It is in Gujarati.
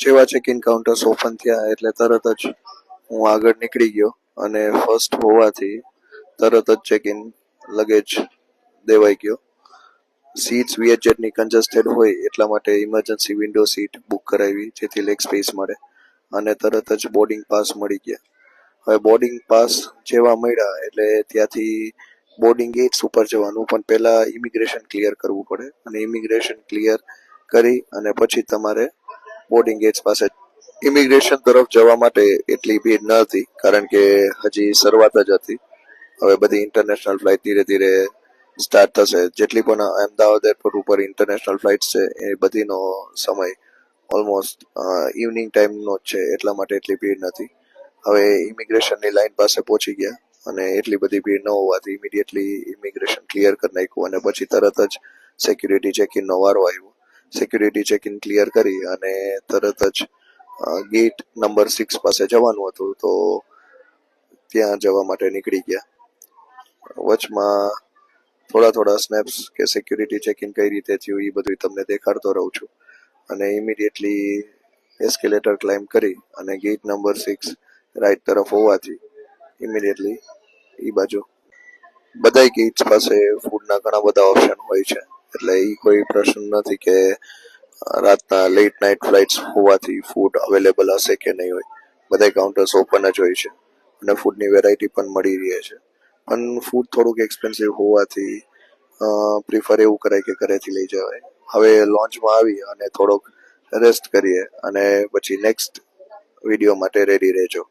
જેવા ચેક ઇન કાઉન્ટર્સ ઓપન થયા એટલે તરત જ હું આગળ નીકળી ગયો અને ફર્સ્ટ હોવાથી તરત જ ચેક ઇન લગેજ દેવાઈ ગયો. સીટ્સ VHZની કન્જેસ્ટેડ હોય એટલા માટે ઇમરજન્સી વિન્ડો સીટ બુક કરાવી જેથી લેગ સ્પેસ મળે અને તરત જ બોર્ડિંગ પાસ મળી ગયા. હવે બોર્ડિંગ પાસ જેવા મળ્યા એટલે ત્યાંથી બોર્ડિંગ ગેટ્સ ઉપર જવાનું, પણ પહેલાં ઇમિગ્રેશન ક્લિયર કરવું પડે અને ઇમિગ્રેશન ક્લિયર કરી અને પછી તમારે બોર્ડિંગ ગેટ્સ પાસે ઇમિગ્રેશન તરફ જવા માટે એટલી ભીડ ન હતી કારણ કે હજી શરૂઆત જ હતી. હવે બધી ઇન્ટરનેશનલ ફ્લાઇટ ધીરે ધીરે સ્ટાર્ટ થશે. જેટલી પણ અમદાવાદ એરપોર્ટ ઉપર ઇન્ટરનેશનલ ફ્લાઇટ્સ છે એ બધીનો સમય ઓલમોસ્ટ ઇવનિંગ ટાઈમનો જ છે એટલા માટે એટલી ભીડ નથી. હવે ઇમિગ્રેશનની લાઈન પાસે પહોંચી ગયા અને એટલી બધી ભીડ ન હોવાથી ઇમિડિયેટલી ઇમિગ્રેશન ક્લિયર કરી નાખ્યું અને પછી તરત જ સિક્યુરિટી ચેકિનનો વારો આવ્યો. સિક્યુરિટી ચેકિન ક્લિયર કરી અને તરત જ ગેટ નંબર 6 પાસે જવાનું હતું તો ત્યાં જવા માટે નીકળી ગયા. વચમાં થોડા સ્નેપ્સ કે સિક્યુરિટી ચેકિન કઈ રીતે થયું એ બધું તમને દેખાડતો રહું છું. અને ઇમિડિયેટલી એસ્કેલેટર ક્લાઇમ્બ કરી અને ગેટ નંબર 6 રાઈટ તરફ હોવાથી ઇમિડિયેટલી એ બાજુ બધાય ગેટ્સ પાસે ફૂડના ઘણા બધા ઓપ્શન હોય છે એટલે એ કોઈ પ્રશ્ન નથી કે રાતના લેટ નાઇટ ફ્લાઇટ્સ હોવાથી ફૂડ અવેલેબલ હશે કે નહીં હોય. બધા કાઉન્ટર્સ ઓપન જ હોય છે અને ફૂડની વેરાયટી પણ મળી રહે છે. પણ ફૂડ થોડુંક એક્સપેન્સિવ હોવાથી પ્રિફર એવું કરાય કે ઘરેથી લઈ જવાય. હવે લોન્ચમાં આવી અને થોડોક રેસ્ટ કરીએ અને પછી નેક્સ્ટ વિડીયો માટે રેડી રહેજો.